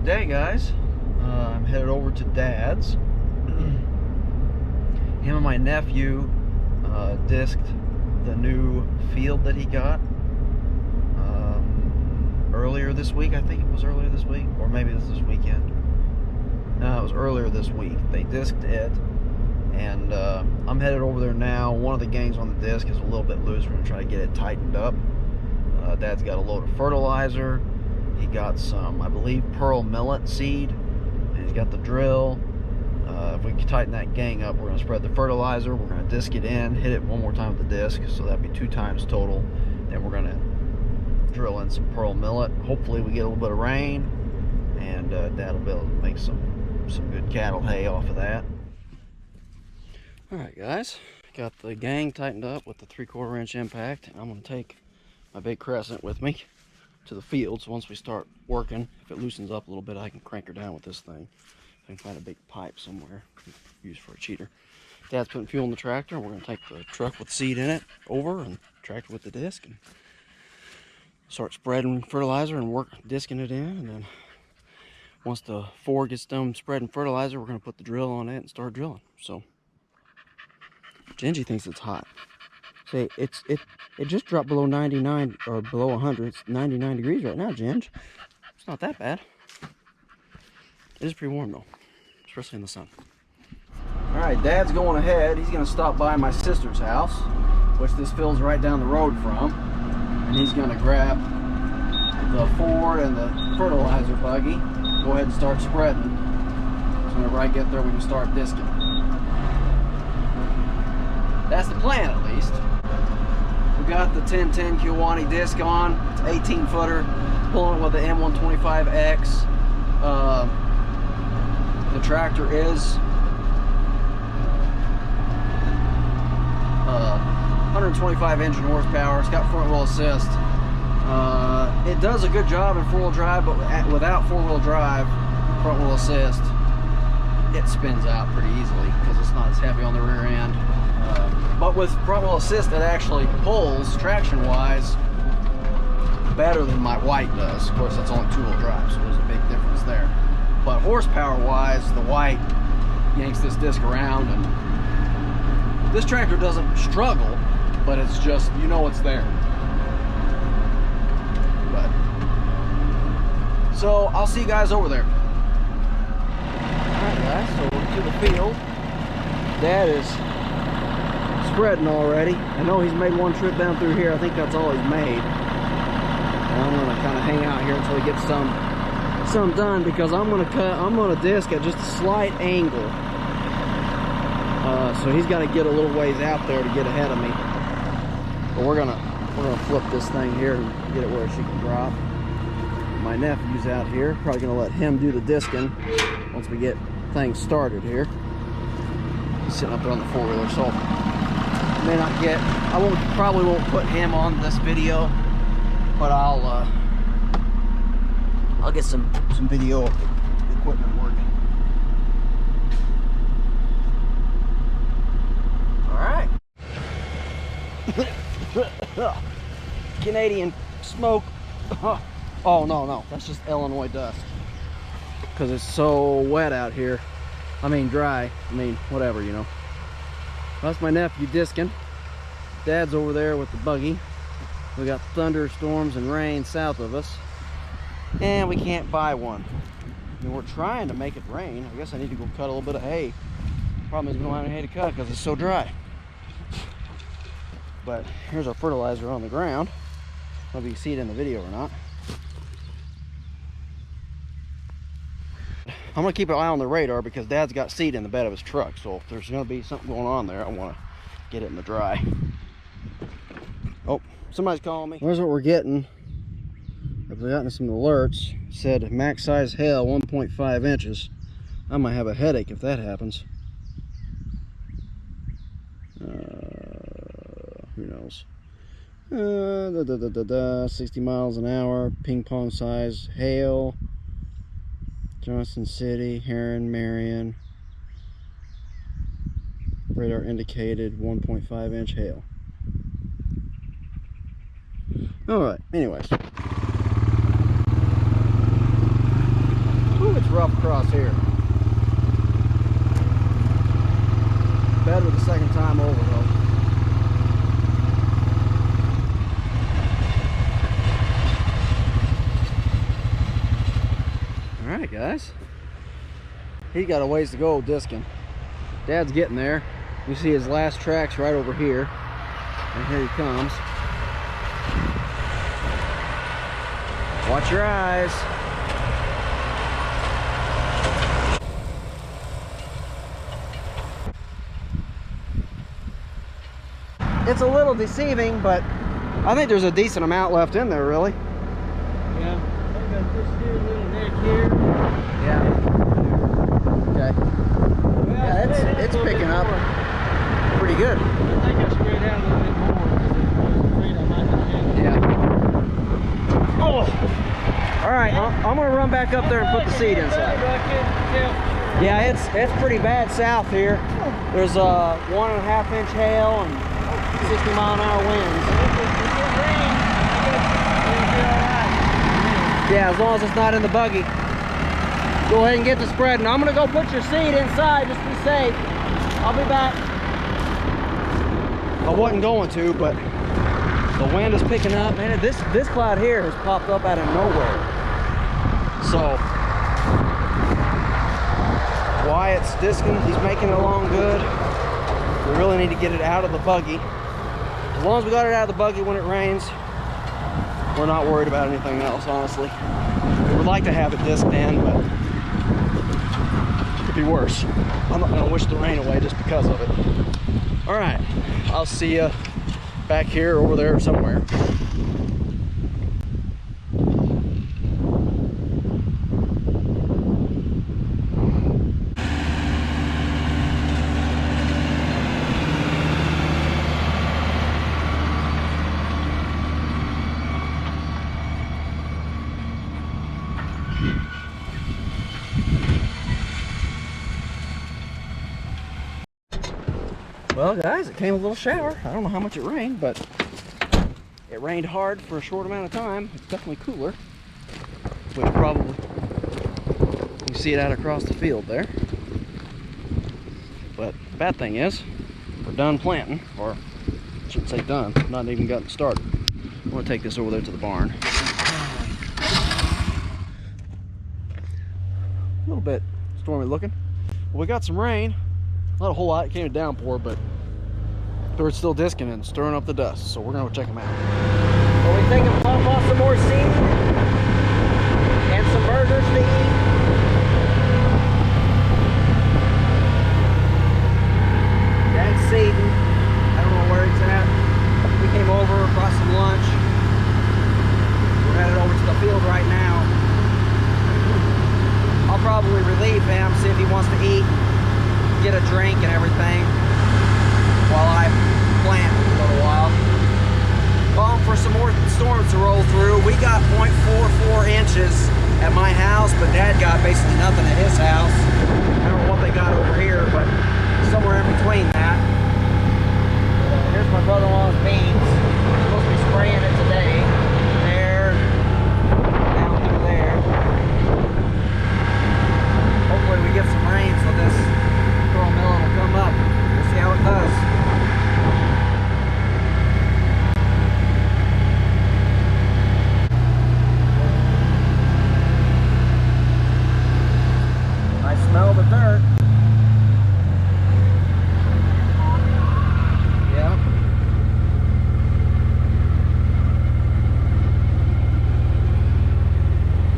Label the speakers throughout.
Speaker 1: Good day, guys. I'm headed over to Dad's. Him and my nephew disked the new field that he got earlier this week. I think it was earlier this week, or maybe this weekend. No, it was earlier this week. They disked it, and I'm headed over there now. One of the gangs on the disc is a little bit loose. We're going to try to get it tightened up. Dad's got a load of fertilizer. He got some, I believe, pearl millet seed, and he's got the drill. If we can tighten that gang up, we're going to spread the fertilizer. We're going to disc it in, hit it one more time with the disc, so that'd be 2 times total. Then we're going to drill in some pearl millet. Hopefully we get a little bit of rain, and Dad will be able to make some good cattle hay off of that. All right, guys, got the gang tightened up with the 3/4 inch impact. I'm going to take my big crescent with me to the field, so once we start working, if it loosens up a little bit, I can crank her down with this thing. I can find a big pipe somewhere used for a cheater. Dad's putting fuel in the tractor, and we're going to take the truck with seed in it over and tractor with the disc and start spreading fertilizer and work disking it in. And then once the Ford gets done spreading fertilizer, we're going to put the drill on it and start drilling. So Gingy thinks it's hot. Say it just dropped below 99 or below 100. It's 99 degrees right now, Ginge. It's not that bad. It is pretty warm though, especially in the sun. All right, Dad's going ahead. He's going to stop by my sister's house, which this field's right down the road from, and he's going to grab the Ford and the fertilizer buggy. Go ahead and start spreading. So whenever I get there, we can start disking. That's the plan, at least. We got the 1010 Kiwani disc on. It's 18 footer, pulling it with the M125X. The tractor is 125 engine horsepower. It's got front wheel assist. It does a good job in 4-wheel drive, but without 4-wheel drive, front wheel assist, it spins out pretty easily because it's not as heavy on the rear end. But with front wheel assist, it actually pulls, traction wise, better than my white does. Of course, that's only 2-wheel drive, so there's a big difference there. But horsepower wise, the white yanks this disc around, and this tractor doesn't struggle, but it's just, you know, it's there. But so I'll see you guys over there. Alright guys, so we're to the field. Dad is spreading already. I know he's made one trip down through here. I think that's all he's made. And I'm gonna kind of hang out here until he gets some done, because I'm gonna disc at just a slight angle. So he's got to get a little ways out there to get ahead of me. But we're gonna flip this thing here and get it where she can drop. My nephew's out here. Probably gonna let him do the disking once we get things started here. He's sitting up there on the 4-wheeler, so may not get. Probably won't put him on this video, but I'll get some video of the equipment working. All right. Canadian smoke. Oh no, that's just Illinois dust. Because it's so wet out here. I mean dry. I mean whatever, you know. That's my nephew disking. Dad's over there with the buggy. We got thunderstorms and rain south of us, and we can't buy one. I mean, we're trying to make it rain. I guess I need to go cut a little bit of hay. Problem is we don't have any hay to cut because it's so dry. But here's our fertilizer on the ground. I don't know if you can see it in the video or not. I'm gonna keep an eye on the radar because Dad's got seed in the bed of his truck, so if there's gonna be something going on there, I want to get it in the dry. Oh, somebody's calling me. Here's what we're getting. I've gotten some alerts. It said max size hail 1.5 inches. I might have a headache if that happens. Who knows? 60 miles an hour, ping pong size hail. Johnson City, Heron, Marion. Radar indicated 1.5 inch hail. Alright, anyways. rough across here. Better the second time over though. All right, guys. He got a ways to go disking. Dad's getting there. You see his last tracks right over here. And here he comes. Watch your eyes. It's a little deceiving, but I think there's a decent amount left in there, really.
Speaker 2: Yeah, I got this here little neck here.
Speaker 1: Yeah. Okay.
Speaker 2: Well,
Speaker 1: Yeah, it's picking up pretty good.
Speaker 2: I think I spread out a little bit more because I was afraid I might not have it.
Speaker 1: Yeah. Oh. All right, I'm gonna run back up there and put the seed inside. Yeah, it's pretty bad south here. There's a 1.5 inch hail and 60-mile-an-hour winds. Yeah, as long as it's not in the buggy. Go ahead and get the spread, and I'm gonna go put your seed inside just to be safe. I'll be back. I wasn't going to, but the wind is picking up. Man, this cloud here has popped up out of nowhere. So Wyatt's disking, he's making it along good. We really need to get it out of the buggy. As long as we got it out of the buggy when it rains, we're not worried about anything else, honestly. We would like to have it disked in, but it could be worse. I'm not gonna wish the rain away just because of it. All right, I'll see you back here, over there somewhere. Well, guys, it came a little shower. I don't know how much it rained, but it rained hard for a short amount of time. It's definitely cooler, which probably, you can see it out across the field there. But the bad thing is, we're done planting, or I shouldn't say done, not even gotten started. I'm gonna take this over there to the barn. A little bit stormy looking. Well, we got some rain. Not a whole lot, it came a downpour, but they're still disking and stirring up the dust, so we're gonna go check them out. Well, we think of pump off some more seed and some burgers to eat. Dad's seeding. I don't know where he's at. We came over, brought some lunch. We're headed over to the field right now. I'll probably relieve him, see if he wants to eat, get a drink and everything while I plant for a little while. Calling for some more storms to roll through. We got 0.44 inches at my house, but Dad got basically nothing at his house. I don't know what they got over here, but somewhere in between that. Here's my brother-in-law's beans. We're supposed to be spraying it today. There, down through there. Hopefully we get some rain so this millet will come up. We'll see how it does. I smell the dirt. Yeah.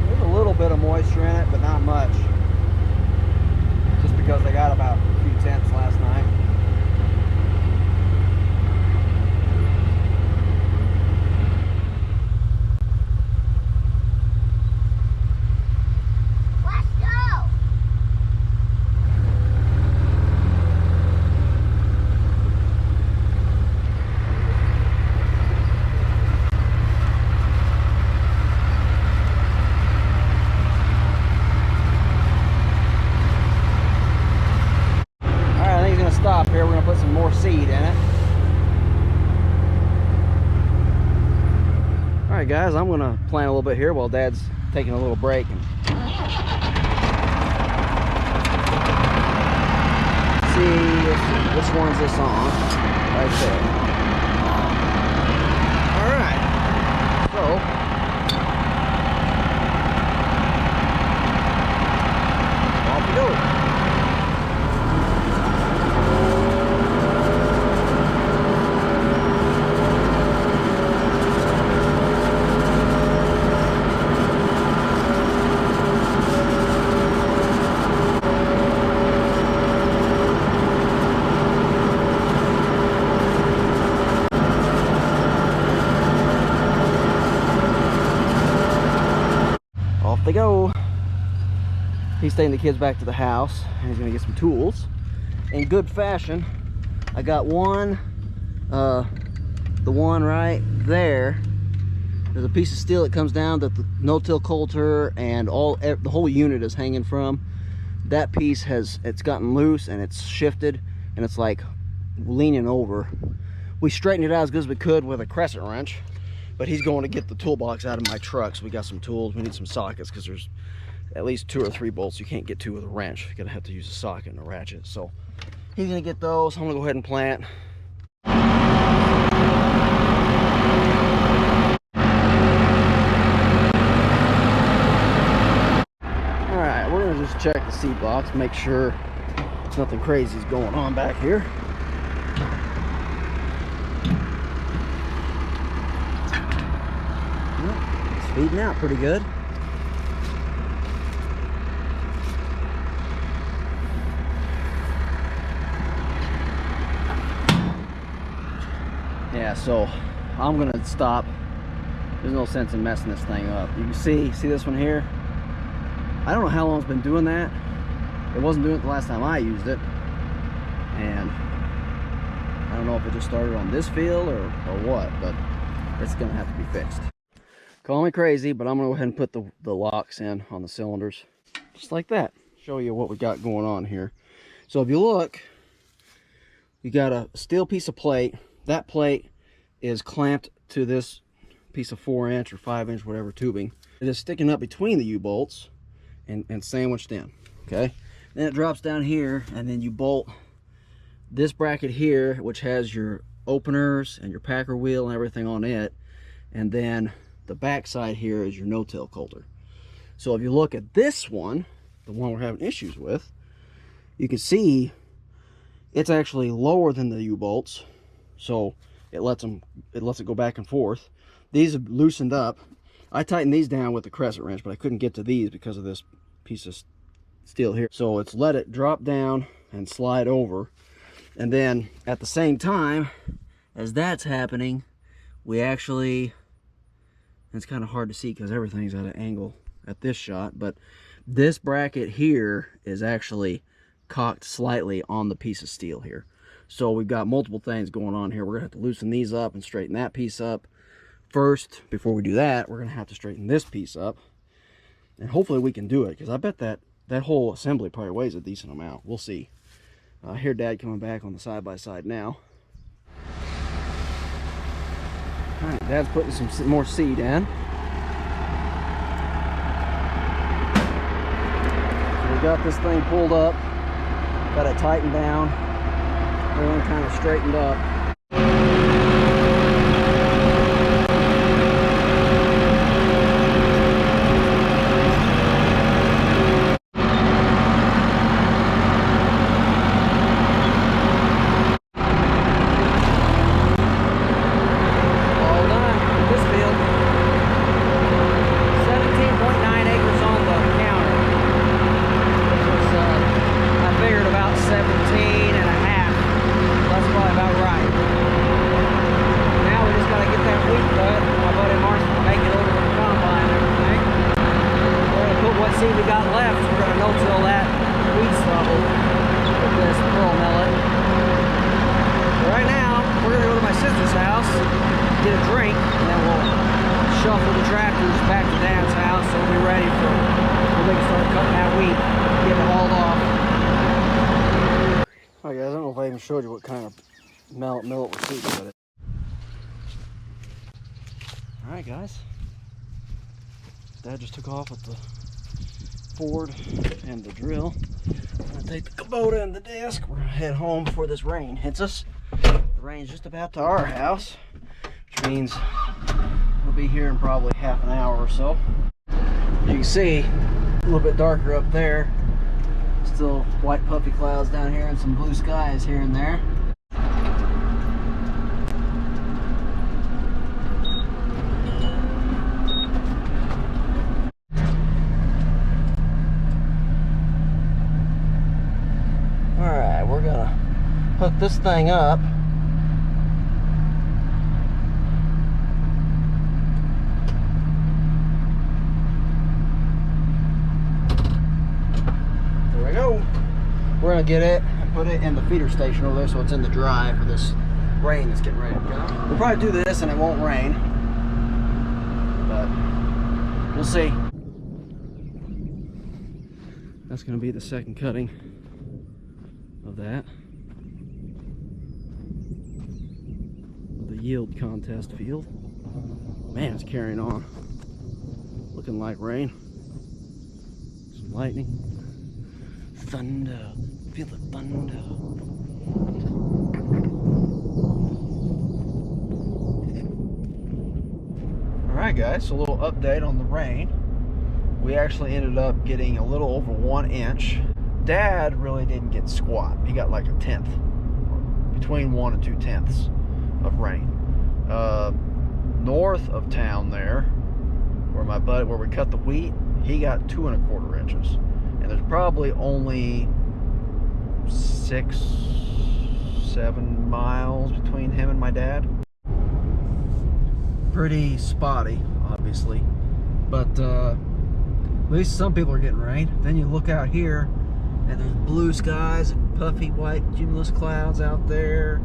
Speaker 1: There's a little bit of moisture in it, but not much. Just because I got about a few tenths last night.
Speaker 3: Let's go!
Speaker 1: Stop here, we're gonna put some more seed in it. All right, guys, I'm gonna plant a little bit here while Dad's taking a little break. And Which one's this on? Right there. Alright. So off we go. Off they go. He's taking the kids back to the house and he's gonna get some tools. In good fashion, I got one, the one right there. There's a piece of steel that comes down that the no-till coulter and the whole unit is hanging from. That piece it's gotten loose and it's shifted and it's like leaning over. We straightened it out as good as we could with a crescent wrench. But he's going to get the toolbox out of my truck, so we got some tools. We need some sockets because there's at least 2 or 3 bolts. You can't get 2 with a wrench. You're gonna have to use a socket and a ratchet. So he's gonna get those. I'm gonna go ahead and plant. All right, we're gonna just check the seat box, make sure there's nothing crazy is going on back here. Feeding out pretty good. Yeah, so I'm gonna stop. There's no sense in messing this thing up. You can see this one here. I don't know how long it's been doing that. It wasn't doing it the last time I used it. And I don't know if it just started on this field or what, but it's gonna have to be fixed. Call me crazy, but I'm gonna go ahead and put the locks in on the cylinders. Just like that. Show you what we got going on here. So if you look, you got a steel piece of plate. That plate is clamped to this piece of 4-inch or 5-inch, whatever tubing. It is sticking up between the U-bolts and sandwiched in, okay? Then it drops down here, and then you bolt this bracket here, which has your openers and your packer wheel and everything on it, and then the back side here is your no-till coulter. So if you look at this one, the one we're having issues with, you can see it's actually lower than the U-bolts, so it lets it go back and forth. These have loosened up. I tightened these down with the crescent wrench, but I couldn't get to these because of this piece of steel here. So it's let it drop down and slide over, and then at the same time as that's happening, we actually, it's kind of hard to see because everything's at an angle at this shot, but this bracket here is actually cocked slightly on the piece of steel here. So we've got multiple things going on here. We're gonna have to loosen these up and straighten that piece up. First, before we do that, we're gonna have to straighten this piece up, and hopefully we can do it, because I bet that whole assembly probably weighs a decent amount. We'll see. I hear Dad coming back on the side-by-side now. All right, Dad's putting some more seed in. So we got this thing pulled up, got it tightened down, everything kind of straightened up. See, we got left. We're going to no-till that wheat stubble with this pearl millet. But right now, we're going to go to my sister's house, get a drink, and then we'll shuffle the tractors back to Dad's house so we'll be ready for when we can start cutting that wheat, get it hauled off. Alright guys, I don't know if I even showed you what kind of millet we're shooting with it. Alright guys, Dad just took off with the Ford and the drill. gonna take the Kubota and the disc. We're gonna head home before this rain hits us. The rain's just about to our house, which means we'll be here in probably half an hour or so. You can see a little bit darker up there. Still white puffy clouds down here and some blue skies here and there. Alright, we're gonna hook this thing up. There we go. We're gonna get it and put it in the feeder station over there so it's in the dry for this rain that's getting ready to come. We'll probably do this and it won't rain, but we'll see. That's gonna be the second cutting of that. The yield contest field. Man, it's carrying on. Looking like rain. Some lightning. Thunder. Feel the thunder. Alright guys, so a little update on the rain. We actually ended up getting a little over 1 inch. Dad really didn't get squat. He got like 1/10, between 1 and 2/10 of rain. North of town there, where we cut the wheat, he got 2 1/4 inches. And there's probably only 6-7 miles between him and my dad. Pretty spotty, obviously, but at least some people are getting rain. Then you look out here, and there's blue skies and puffy white cumulus clouds out there.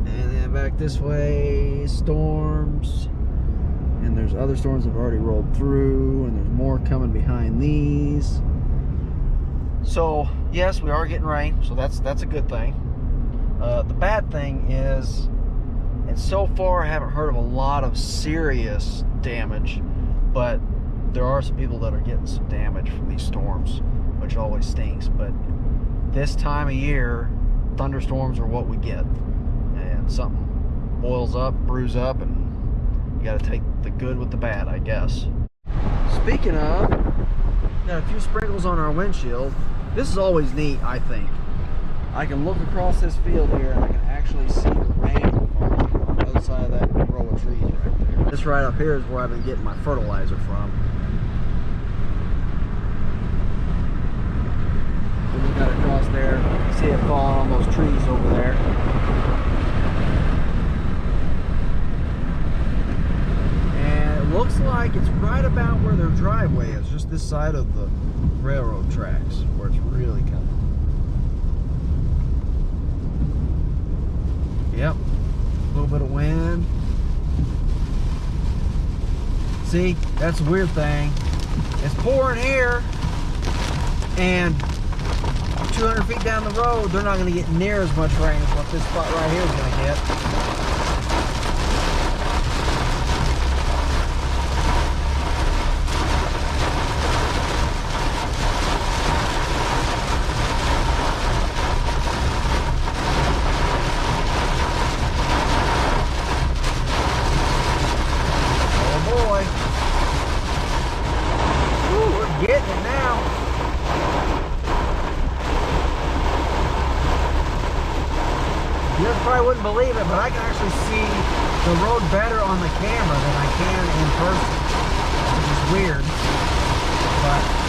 Speaker 1: And then back this way, storms. And there's other storms that have already rolled through, and there's more coming behind these. So, yes, we are getting rain, so that's a good thing. The bad thing is, and so far I haven't heard of a lot of serious damage, but there are some people that are getting some damage from these storms, which always stinks. But this time of year, thunderstorms are what we get, and something boils up, brews up, and you got to take the good with the bad, I guess. Speaking of, got a few sprinkles on our windshield. This is always neat, I think. I can look across this field here and I can actually see the rain on the other side of that row of trees right there. This right up here is where I've been getting my fertilizer from. We got it across there. See it falling on those trees over there. And it looks like it's right about where their driveway is, just this side of the railroad tracks, where it's really coming. Yep, a little bit of wind. See, that's a weird thing. It's pouring here, and 200 feet down the road, they're not going to get near as much rain as what this spot right here is going to get. Getting it now. You probably wouldn't believe it, but I can actually see the road better on the camera than I can in person, which is weird, but